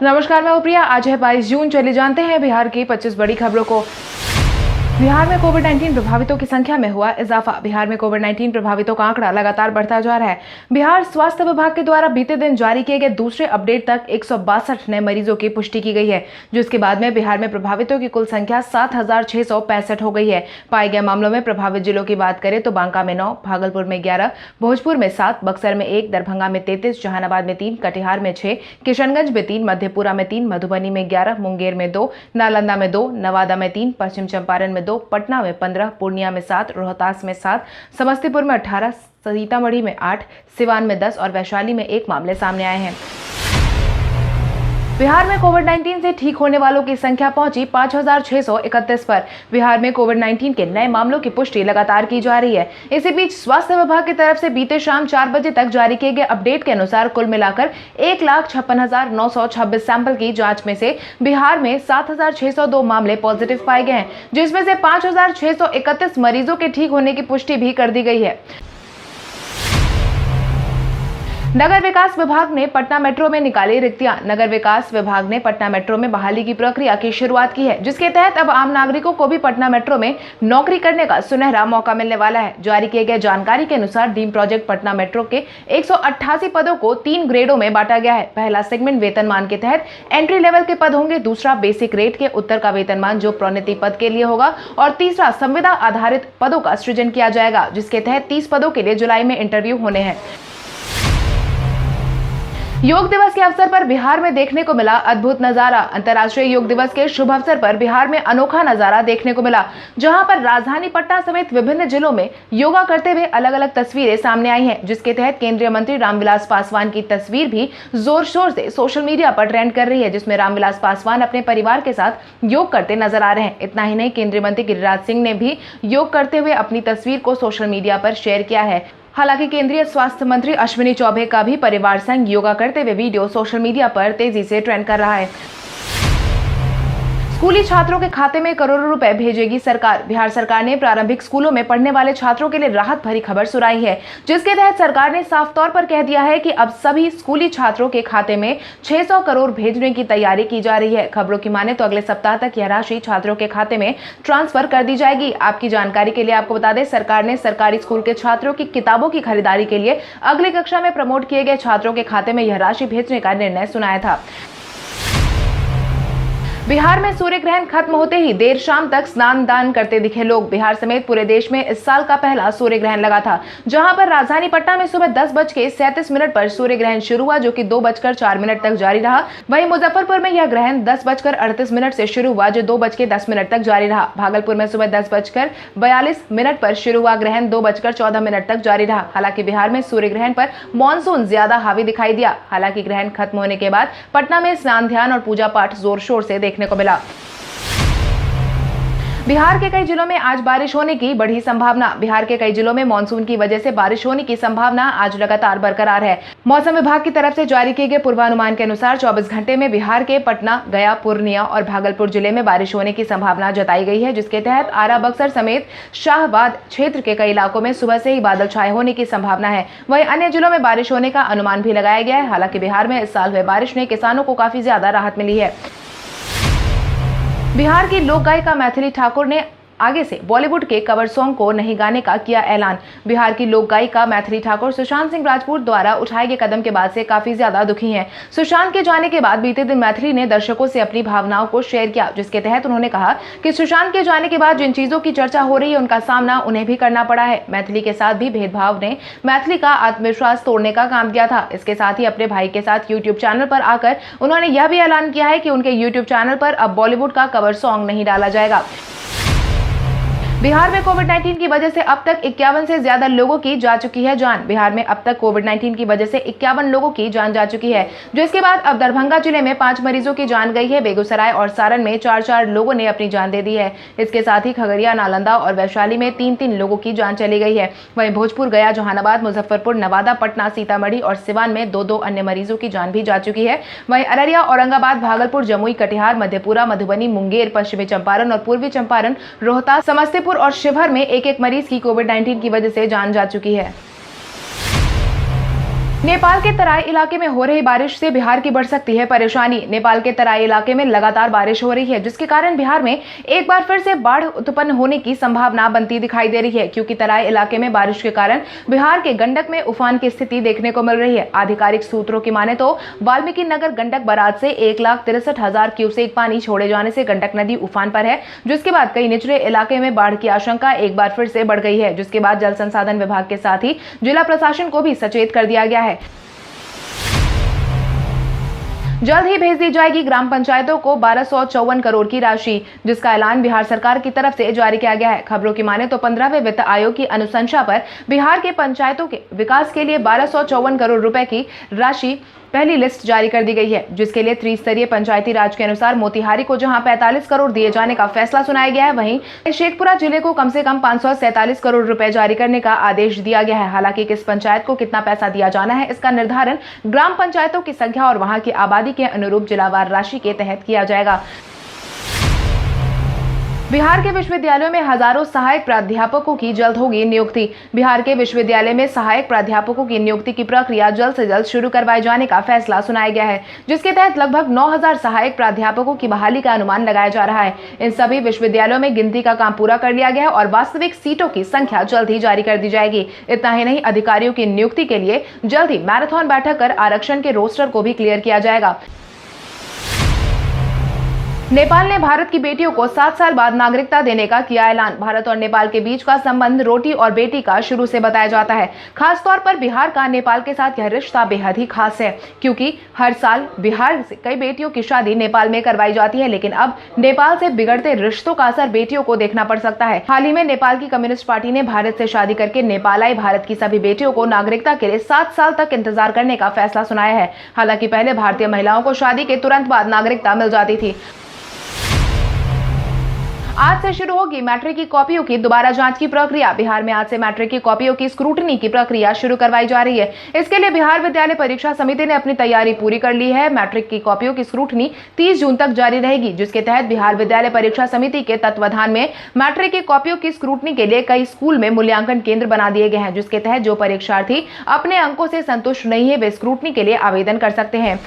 नमस्कार, मैं प्रिया। आज है 22 जून। चलिए जानते हैं बिहार की 25 बड़ी खबरों को। बिहार में कोविड-19 प्रभावितों की संख्या में हुआ इजाफा। बिहार में कोविड-19 प्रभावितों का आंकड़ा लगातार बढ़ता जा रहा है। बिहार स्वास्थ्य विभाग के द्वारा बीते दिन जारी किए गए दूसरे अपडेट तक 162 नए मरीजों की पुष्टि की गई है, जिसके बाद में बिहार में प्रभावितों की कुल संख्या 7,665 हो गई है। पाए गए मामलों में प्रभावित जिलों की बात करें तो बांका में 9, भागलपुर में 11, भोजपुर में 7, बक्सर में 1, दरभंगा में 33, जहानाबाद में 3, कटिहार में 6, किशनगंज में 3, मधेपुरा में 3, मधुबनी में 11, मुंगेर में 2, नालंदा में 2, नवादा में 3, पश्चिम चंपारण में 2, पटना में 15, पूर्णिया में 7, रोहतास में 7, समस्तीपुर में 18, सीतामढ़ी में 8, सिवान में 10 और वैशाली में 1 मामले सामने आए हैं। बिहार में कोविड-19 से ठीक होने वालों की संख्या पहुंची 5,631 पर। बिहार में कोविड-19 के नए मामलों की पुष्टि लगातार की जा रही है। इसी बीच स्वास्थ्य विभाग की तरफ से बीते शाम 4 बजे तक जारी किए गए अपडेट के अनुसार कुल मिलाकर 1,56,926 सैंपल की जांच में से बिहार में 7,602 मामले पॉजिटिव पाए गए हैं, जिसमें से 5,631 मरीजों के ठीक होने की पुष्टि भी कर दी गई है। नगर विकास विभाग ने पटना मेट्रो में निकाली रिक्तियां। नगर विकास विभाग ने पटना मेट्रो में बहाली की प्रक्रिया की शुरुआत की है, जिसके तहत अब आम नागरिकों को भी पटना मेट्रो में नौकरी करने का सुनहरा मौका मिलने वाला है। जारी किए गए जानकारी के अनुसार ड्रीम प्रोजेक्ट पटना मेट्रो के 188 पदों को 3 ग्रेडों में बांटा गया है। पहला सेगमेंट वेतनमान के तहत एंट्री लेवल के पद होंगे, दूसरा बेसिक रेट के उत्तर का वेतनमान जो प्रोन्नति पद के लिए होगा और तीसरा संविदा आधारित पदों का सृजन किया जाएगा, जिसके तहत 30 पदों के लिए जुलाई में इंटरव्यू होने हैं। योग दिवस के अवसर पर बिहार में देखने को मिला अद्भुत नजारा। अंतर्राष्ट्रीय योग दिवस के शुभ अवसर पर बिहार में अनोखा नजारा देखने को मिला, जहां पर राजधानी पटना समेत विभिन्न जिलों में योगा करते हुए अलग अलग तस्वीरें सामने आई हैं, जिसके तहत केंद्रीय मंत्री रामविलास पासवान की तस्वीर भी जोर शोर से सोशल मीडिया पर ट्रेंड कर रही है, जिसमें रामविलास पासवान अपने परिवार के साथ योग करते नजर आ रहे हैं। इतना ही नहीं, केंद्रीय मंत्री गिरिराज सिंह ने भी योग करते हुए अपनी तस्वीर को सोशल मीडिया पर शेयर किया है। हालांकि केंद्रीय स्वास्थ्य मंत्री अश्विनी चौबे का भी परिवार संग योगा करते हुए वीडियो सोशल मीडिया पर तेजी से ट्रेंड कर रहा है। स्कूली छात्रों के खाते में करोड़ों रुपए भेजेगी सरकार। बिहार सरकार ने प्रारंभिक स्कूलों में पढ़ने वाले छात्रों के लिए राहत भरी खबर सुनाई है, जिसके तहत सरकार ने साफ तौर पर कह दिया है कि अब सभी स्कूली छात्रों के खाते में 600 करोड़ भेजने की तैयारी की जा रही है। खबरों की माने तो अगले सप्ताह तक यह राशि छात्रों के खाते में ट्रांसफर कर दी जाएगी। आपकी जानकारी के लिए आपको बता दें, सरकार ने सरकारी स्कूल के छात्रों की किताबों की खरीदारी के लिए अगली कक्षा में प्रमोट किए गए छात्रों के खाते में यह राशि भेजने का निर्णय सुनाया था। बिहार में सूर्य ग्रहण खत्म होते ही देर शाम तक स्नान दान करते दिखे लोग। बिहार समेत पूरे देश में इस साल का पहला सूर्य ग्रहण लगा था, जहां पर राजधानी पटना में सुबह 10:37 पर सूर्य ग्रहण शुरू हुआ, जो कि 2:04 तक जारी रहा। वहीं मुजफ्फरपुर में यह ग्रहण 10:38 से शुरू हुआ, जो 2:10 तक जारी रहा। भागलपुर में सुबह 10:42 पर शुरू हुआ ग्रहण 2:14 तक जारी रहा। हालांकि बिहार में सूर्य ग्रहण पर मानसून ज्यादा हावी दिखाई दिया। हालांकि ग्रहण खत्म होने के बाद पटना में स्नान, ध्यान और पूजा पाठ जोर शोर से देखने को मिला। बिहार के कई जिलों में आज बारिश होने की बढ़ी संभावना। बिहार के कई जिलों में मानसून की वजह से बारिश होने की संभावना आज लगातार बरकरार है। मौसम विभाग की तरफ से जारी किए गए पूर्वानुमान के अनुसार 24 घंटे में बिहार के पटना, गया, पूर्णिया और भागलपुर जिले में बारिश होने की संभावना जताई गई है, जिसके तहत आरा, बक्सर समेत शाहबाद क्षेत्र के कई इलाकों में सुबह से ही बादल छाए होने की संभावना है। वहीं अन्य जिलों में बारिश होने का अनुमान भी लगाया गया है। हालांकि बिहार में इस साल हुए बारिश ने किसानों को काफी ज्यादा राहत मिली है। बिहार की लोक गायिका मैथिली ठाकुर ने आगे से बॉलीवुड के कवर सॉन्ग को नहीं गाने का किया ऐलान। बिहार की लोक गायिका मैथिली ठाकुर सुशांत सिंह राजपूत द्वारा उठाए गए कदम के बाद से काफी ज्यादा दुखी हैं। सुशांत के जाने के बाद बीते दिन मैथिली ने दर्शकों से अपनी भावनाओं को शेयर किया, जिसके तहत उन्होंने कहा कि सुशांत के जाने के बाद जिन चीजों की चर्चा हो रही है उनका सामना उन्हें भी करना पड़ा है। मैथिली के साथ भी भेदभाव ने मैथिली का आत्मविश्वास तोड़ने का काम किया था। इसके साथ ही अपने भाई के साथ यूट्यूब चैनल पर आकर उन्होंने यह भी ऐलान किया है कि उनके यूट्यूब चैनल पर अब बॉलीवुड का कवर सॉन्ग नहीं डाला जाएगा। बिहार में कोविड-19 की वजह से अब तक 51 से ज्यादा लोगों की जा चुकी है जान। बिहार में अब तक कोविड-19 की वजह से 51 लोगों की जान जा चुकी है, जिसके बाद अब दरभंगा जिले में 5 मरीजों की जान गई है। बेगूसराय और सारण में 4 लोगों ने अपनी जान दे दी है। इसके साथ ही खगड़िया, नालंदा और वैशाली में 3 लोगों की जान चली गई है। वहीं भोजपुर, गया, जहानाबाद, मुजफ्फरपुर, नवादा, पटना, सीतामढ़ी और सिवान में 2 अन्य मरीजों की जान भी जा चुकी है। वहीं अररिया, औरंगाबाद, भागलपुर, जमुई, कटिहार, मधेपुरा, मधुबनी, मुंगेर, पश्चिमी चंपारण और पूर्वी चंपारण, रोहतास, समस्तीपुर और शिवहर में एक मरीज की कोविड-19 की वजह से जान जा चुकी है। नेपाल के तराई इलाके में हो रही बारिश से बिहार की बढ़ सकती है परेशानी। नेपाल के तराई इलाके में लगातार बारिश हो रही है, जिसके कारण बिहार में एक बार फिर से बाढ़ उत्पन्न होने की संभावना बनती दिखाई दे रही है, क्योंकि तराई इलाके में बारिश के कारण बिहार के गंडक में उफान की स्थिति देखने को मिल रही है। आधिकारिक सूत्रों की माने तो वाल्मीकि नगर गंडक बराज से 1,63,000 क्यूसेक पानी छोड़े जाने से गंडक नदी उफान पर है, जिसके बाद कई निचले इलाके में बाढ़ की आशंका एक बार फिर से बढ़ गई है, जिसके बाद जल संसाधन विभाग के साथ ही जिला प्रशासन को भी सचेत कर दिया गया है। जल्द ही भेज दी जाएगी ग्राम पंचायतों को 1254 करोड़ की राशि, जिसका ऐलान बिहार सरकार की तरफ से जारी किया गया है। खबरों की माने तो 15वें वित्त आयोग की अनुशंसा पर बिहार के पंचायतों के विकास के लिए 1254 करोड़ रुपए की राशि पहली लिस्ट जारी कर दी गई है, जिसके लिए त्रिस्तरीय पंचायती राज के अनुसार मोतिहारी को जहां 45 करोड़ दिए जाने का फैसला सुनाया गया है, वहीं शेखपुरा जिले को कम से कम 547 करोड़ रुपए जारी करने का आदेश दिया गया है। हालांकि किस पंचायत को कितना पैसा दिया जाना है, इसका निर्धारण ग्राम पंचायतों की संख्या और वहां की आबादी के अनुरूप जिलावार राशि के तहत किया जाएगा। बिहार के विश्वविद्यालयों में हजारों सहायक प्राध्यापकों की जल्द होगी नियुक्ति। बिहार के विश्वविद्यालय में सहायक प्राध्यापकों की नियुक्ति की प्रक्रिया जल्द से जल्द शुरू करवाए जाने का फैसला सुनाया गया है, जिसके तहत लगभग 9,000 सहायक प्राध्यापकों की बहाली का अनुमान लगाया जा रहा है। इन सभी विश्वविद्यालयों में गिनती का काम पूरा कर लिया गया है और वास्तविक सीटों की संख्या जल्द ही जारी कर दी जाएगी। इतना ही नहीं, अधिकारियों की नियुक्ति के लिए जल्द ही मैराथन बैठक कर आरक्षण के रोस्टर को भी क्लियर किया जाएगा। नेपाल ने भारत की बेटियों को 7 साल बाद नागरिकता देने का किया ऐलान। भारत और नेपाल के बीच का संबंध रोटी और बेटी का शुरू से बताया जाता है। खासतौर पर बिहार का नेपाल के साथ यह रिश्ता बेहद ही खास है, क्योंकि हर साल बिहार से कई बेटियों की शादी नेपाल में करवाई जाती है, लेकिन अब नेपाल से बिगड़ते रिश्तों का असर बेटियों को देखना पड़ सकता है। हाल ही में नेपाल की कम्युनिस्ट पार्टी ने भारत से शादी करके नेपाल आई भारत की सभी बेटियों को नागरिकता के लिए 7 साल तक इंतजार करने का फैसला सुनाया है। हालांकि पहले भारतीय महिलाओं को शादी के तुरंत बाद नागरिकता मिल जाती थी। आज से शुरू होगी मैट्रिक की कॉपियों की दोबारा जांच की प्रक्रिया। बिहार में आज से मैट्रिक की कॉपियों की स्क्रूटनी की प्रक्रिया शुरू करवाई जा रही है। इसके लिए बिहार विद्यालय परीक्षा समिति ने अपनी तैयारी पूरी कर ली है। मैट्रिक की कॉपियों की स्क्रूटनी 30 जून तक जारी रहेगी, जिसके तहत बिहार विद्यालय परीक्षा समिति के तत्वाधान में मैट्रिक की कॉपियों की स्क्रूटनी के लिए कई स्कूल में मूल्यांकन केंद्र बना दिए गए हैं, जिसके तहत जो परीक्षार्थी अपने अंकों से संतुष्ट नहीं है वे स्क्रूटनी के लिए आवेदन कर सकते हैं।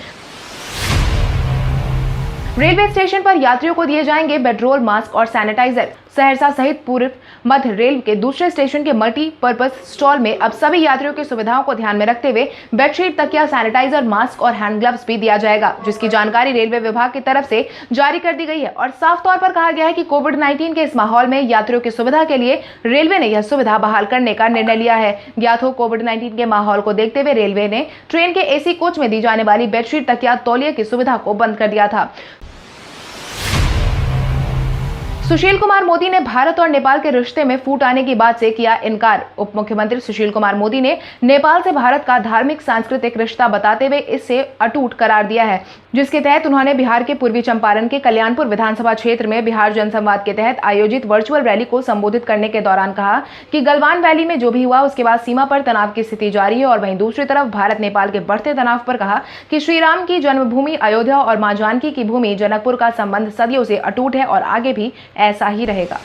रेलवे स्टेशन पर यात्रियों को दिए जाएंगे पेट्रोल, मास्क और सैनिटाइजर। सहरसा सहित पूर्व मध्य रेल के दूसरे स्टेशन के मल्टीपर्पज स्टॉल में अब सभी यात्रियों की सुविधाओं को ध्यान में रखते हुए बेडशीट, तकिया, सैनिटाइजर, मास्क और हैंड ग्लव्स भी दिया जाएगा, जिसकी जानकारी रेलवे विभाग की तरफ से जारी कर दी गई है। और साफ तौर पर कहा गया है कि कोविड-19 के इस माहौल में यात्रियों की सुविधा के लिए रेलवे ने यह सुविधा बहाल करने का निर्णय लिया है। ज्ञात हो, कोविड-19 के माहौल को देखते हुए रेलवे ने ट्रेन के एसी कोच में दी जाने वाली बेडशीट, तकिया, तौलिया की सुविधा को बंद कर दिया था। सुशील कुमार मोदी ने भारत और नेपाल के रिश्ते में फूट आने की बात से किया इनकार। उप मुख्यमंत्री सुशील कुमार मोदी ने नेपाल से भारत का धार्मिक सांस्कृतिक रिश्ता बताते हुए इससे अटूट करार दिया है, जिसके तहत उन्होंने बिहार के पूर्वी चंपारण के कल्याणपुर विधानसभा क्षेत्र में बिहार जनसंवाद के तहत आयोजित वर्चुअल रैली को संबोधित करने के दौरान कहा कि गलवान वैली में जो भी हुआ उसके बाद सीमा पर तनाव की स्थिति जारी है। और वहीं दूसरी तरफ भारत नेपाल के बढ़ते तनाव पर कहा कि श्री राम की जन्मभूमि अयोध्या और मां जानकी की भूमि जनकपुर का संबंध सदियों से अटूट है और आगे भी ऐसा ही रहेगा।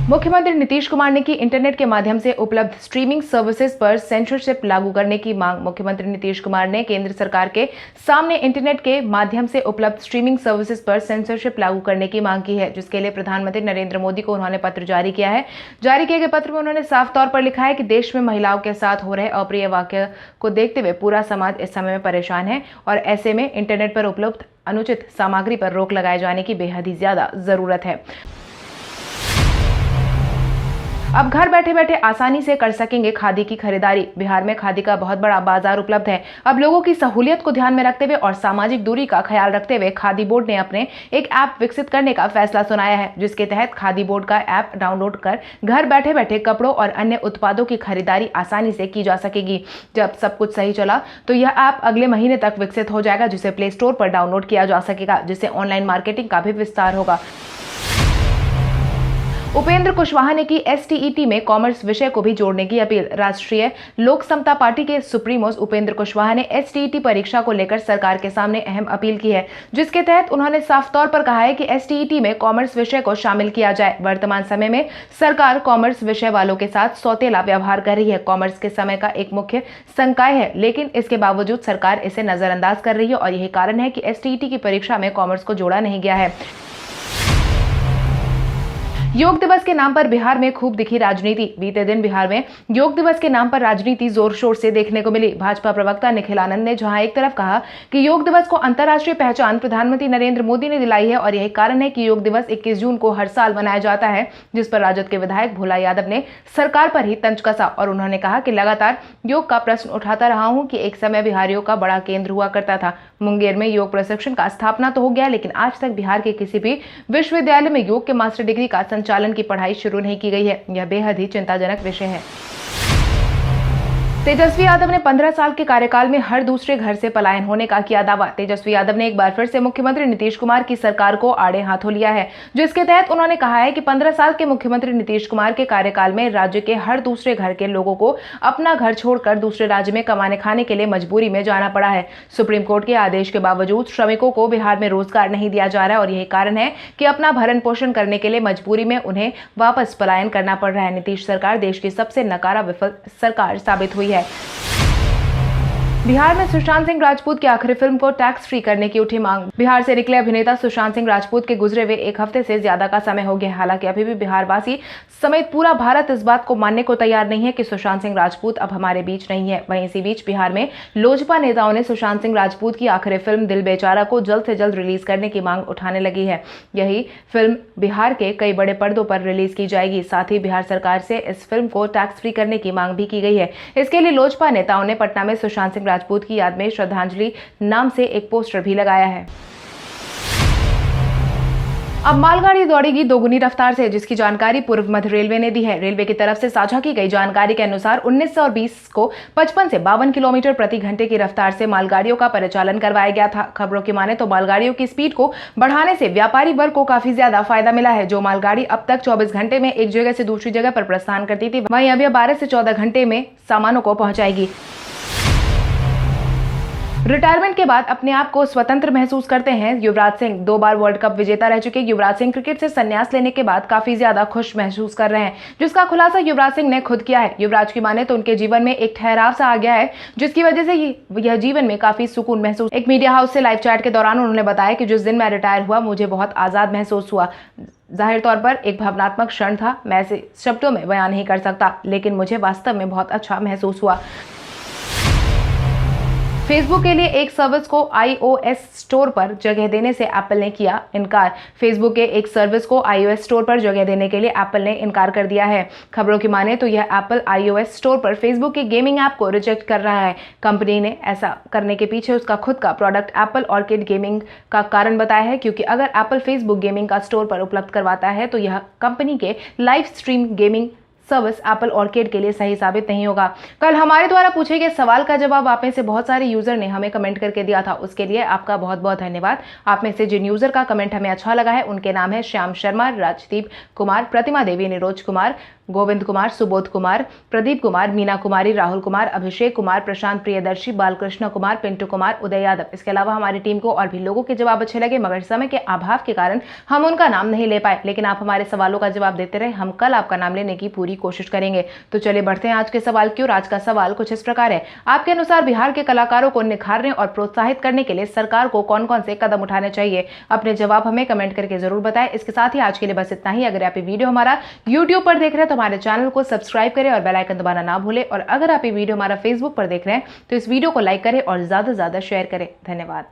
मुख्यमंत्री नीतीश कुमार ने की इंटरनेट के माध्यम से उपलब्ध स्ट्रीमिंग सर्विसेज पर सेंसरशिप लागू करने की मांग। मुख्यमंत्री नीतीश कुमार ने केंद्र सरकार के सामने इंटरनेट के माध्यम से उपलब्ध स्ट्रीमिंग सर्विसेज पर सेंसरशिप लागू करने की मांग की है, जिसके लिए प्रधानमंत्री नरेंद्र मोदी को उन्होंने पत्र जारी किया है। जारी किए गए पत्र में उन्होंने साफ तौर पर लिखा है कि देश में महिलाओं के साथ हो रहे अप्रिय वाकये को देखते हुए पूरा समाज इस समय में परेशान है और ऐसे में इंटरनेट पर उपलब्ध अनुचित सामग्री पर रोक लगाए जाने की बेहद ही ज्यादा जरूरत है। अब घर बैठे बैठे आसानी से कर सकेंगे खादी की खरीदारी। बिहार में खादी का बहुत बड़ा बाजार उपलब्ध है। अब लोगों की सहूलियत को ध्यान में रखते हुए और सामाजिक दूरी का ख्याल रखते हुए खादी बोर्ड ने अपने एक ऐप विकसित करने का फैसला सुनाया है, जिसके तहत खादी बोर्ड का ऐप डाउनलोड कर घर बैठे बैठे कपड़ों और अन्य उत्पादों की खरीदारी आसानी से की जा सकेगी। जब सब कुछ सही चला तो यह ऐप अगले महीने तक विकसित हो जाएगा, जिसे प्ले स्टोर पर डाउनलोड किया जा सकेगा, जिससे ऑनलाइन मार्केटिंग का भी विस्तार होगा। उपेंद्र कुशवाहा ने की STET में कॉमर्स विषय को भी जोड़ने की अपील। राष्ट्रीय लोक समता पार्टी के सुप्रीमो उपेंद्र कुशवाहा ने STET परीक्षा को लेकर सरकार के सामने अहम अपील की है, जिसके तहत उन्होंने साफ तौर पर कहा है कि STET में कॉमर्स विषय को शामिल किया जाए। वर्तमान समय में सरकार कॉमर्स विषय वालों के साथ सौतेला व्यवहार कर रही है। कॉमर्स के समय का एक मुख्य संकाय है, लेकिन इसके बावजूद सरकार इसे नजरअंदाज कर रही है और यही कारण है कि STET की परीक्षा में कॉमर्स को जोड़ा नहीं गया है। योग दिवस के नाम पर बिहार में खूब दिखी राजनीति। बीते दिन बिहार में योग दिवस के नाम पर राजनीति जोर शोर से देखने को मिली। भाजपा प्रवक्ता निखिल आनंद ने जहां एक तरफ कहा कि योग दिवस को अंतर्राष्ट्रीय पहचान प्रधानमंत्री नरेंद्र मोदी ने दिलाई है और यही कारण है कि योग दिवस 21 जून को हर साल मनाया जाता है, जिस पर राजद के विधायक भोला यादव ने सरकार पर ही तंज कसा और उन्होंने कहा कि लगातार योग का प्रश्न उठाता रहा हूं कि एक समय बिहारियों का बड़ा केंद्र हुआ करता था। मुंगेर में योग प्रशिक्षण का स्थापना तो हो गया, लेकिन आज तक बिहार के किसी भी विश्वविद्यालय में योग के मास्टर डिग्री का संचालन की पढ़ाई शुरू नहीं की गई है। यह बेहद ही चिंताजनक विषय है। तेजस्वी यादव ने 15 साल के कार्यकाल में हर दूसरे घर से पलायन होने का किया दावा। तेजस्वी यादव ने एक बार फिर से मुख्यमंत्री नीतीश कुमार की सरकार को आड़े हाथों लिया है, जिसके तहत उन्होंने कहा है कि 15 साल के मुख्यमंत्री नीतीश कुमार के कार्यकाल में राज्य के हर दूसरे घर के लोगों को अपना घर छोड़कर दूसरे राज्य में कमाने खाने के लिए मजबूरी में जाना पड़ा है। सुप्रीम कोर्ट के आदेश के बावजूद श्रमिकों को बिहार में रोजगार नहीं दिया जा रहा है और यही कारण है कि अपना भरण पोषण करने के लिए मजबूरी में उन्हें वापस पलायन करना पड़ रहा है। नीतीश सरकार देश की सबसे नकारा विफल सरकार साबित हुई है। बिहार में सुशांत सिंह राजपूत की आखिरी फिल्म को टैक्स फ्री करने की उठी मांग। बिहार से निकले अभिनेता सुशांत सिंह राजपूत के गुजरे हुए एक हफ्ते से ज्यादा का समय हो गया। हालांकि अभी भी बिहारवासी समेत पूरा भारत इस बात को मानने को तैयार नहीं है कि सुशांत सिंह राजपूत अब हमारे बीच नहीं है। वहीं इसी बीच बिहार में लोजपा नेताओं ने सुशांत सिंह राजपूत की आखिरी फिल्म दिल बेचारा को जल्द से जल्द रिलीज करने की मांग उठाने लगी है। यही फिल्म बिहार के कई बड़े पर्दों पर रिलीज की जाएगी। साथ ही बिहार सरकार से इस फिल्म को टैक्स फ्री करने की मांग भी की गई है। इसके लिए लोजपा नेताओं ने पटना में सुशांत सिंह राजपूत की याद में श्रद्धांजलि नाम से एक पोस्टर भी लगाया है। अब मालगाड़ी दौड़ेगी दोगुनी रफ्तार से, जिसकी जानकारी पूर्व मध्य रेलवे ने दी है। रेलवे की तरफ से साझा की गई जानकारी के अनुसार 1920 को 55 से 52 किलोमीटर प्रति घंटे की रफ्तार से मालगाड़ियों का परिचालन करवाया गया था। खबरों की माने तो मालगाड़ियों की स्पीड को बढ़ाने से व्यापारी वर्ग को काफी ज्यादा फायदा मिला है। जो मालगाड़ी अब तक 24 घंटे में एक जगह से दूसरी जगह पर प्रस्थान करती थी, वहीं अब यह 12 से 14 घंटे में सामानों को पहुंचाएगी। रिटायरमेंट के बाद अपने आप को स्वतंत्र महसूस करते हैं युवराज सिंह। 2 बार वर्ल्ड कप विजेता रह चुके युवराज सिंह क्रिकेट से संन्यास लेने के बाद काफी ज्यादा खुश महसूस कर रहे हैं, जिसका खुलासा युवराज सिंह ने खुद किया है। युवराज की माने तो उनके जीवन में एक ठहराव सा आ गया है, जिसकी वजह से यह जीवन में काफी सुकून महसूस। एक मीडिया हाउस से लाइव चैट के दौरान उन्होंने बताया कि जिस दिन मैं रिटायर हुआ मुझे बहुत आजाद महसूस हुआ। जाहिर तौर पर एक भावनात्मक क्षण था, मैं इसे शब्दों में बयान नहीं कर सकता, लेकिन मुझे वास्तव में बहुत अच्छा महसूस हुआ। फेसबुक के लिए एक सर्विस को iOS स्टोर पर जगह देने से एप्पल ने किया इनकार। फेसबुक के एक सर्विस को iOS स्टोर पर जगह देने के लिए एप्पल ने इनकार कर दिया है। खबरों की माने तो यह एप्पल iOS स्टोर पर फेसबुक के गेमिंग ऐप को रिजेक्ट कर रहा है। कंपनी ने ऐसा करने के पीछे उसका खुद का प्रोडक्ट एप्पल ऑर्किड गेमिंग का कारण बताया है, क्योंकि अगर एप्पल फेसबुक गेमिंग का स्टोर पर उपलब्ध करवाता है तो यह कंपनी के live stream gaming service Apple orchid के लिए सही साबित नहीं होगा। कल हमारे द्वारा पूछे गए सवाल का जवाब आप में से बहुत सारे यूजर ने हमें कमेंट करके दिया था, उसके लिए आपका बहुत बहुत धन्यवाद। आप में से जिन यूजर का कमेंट हमें अच्छा लगा है उनके नाम है श्याम शर्मा, राजदीप कुमार, प्रतिमा देवी, निरोज कुमार, गोविंद कुमार, सुबोध कुमार, प्रदीप कुमार, मीना कुमारी, राहुल कुमार, अभिषेक कुमार, प्रशांत प्रियदर्शी, बालकृष्ण कुमार, पिंटू कुमार, उदय यादव। इसके अलावा हमारी टीम को और भी लोगों के जवाब अच्छे लगे, मगर समय के अभाव के कारण हम उनका नाम नहीं ले पाए, लेकिन आप हमारे सवालों का जवाब देते रहे। हम कल आपका नाम लेने की पूरी कोशिश करेंगे। तो चलिए बढ़ते हैं आज के सवाल की ओर। आज का सवाल कुछ इस प्रकार है, आपके अनुसार बिहार के कलाकारों को निखारने और प्रोत्साहित करने के लिए सरकार को कौन कौन से कदम उठाने चाहिए? अपने जवाब हमें कमेंट करके जरूर बताएं। इसके साथ ही आज के लिए बस इतना ही। अगर आप ये वीडियो हमारा YouTube पर देख रहे हैं तो हमारे चैनल को सब्सक्राइब करें और बेल आइकन दबाना ना भूलें। और अगर आप ये वीडियो हमारा Facebook पर देख रहे हैं तो इस वीडियो को लाइक करें और ज्यादा से ज्यादा शेयर करें। धन्यवाद।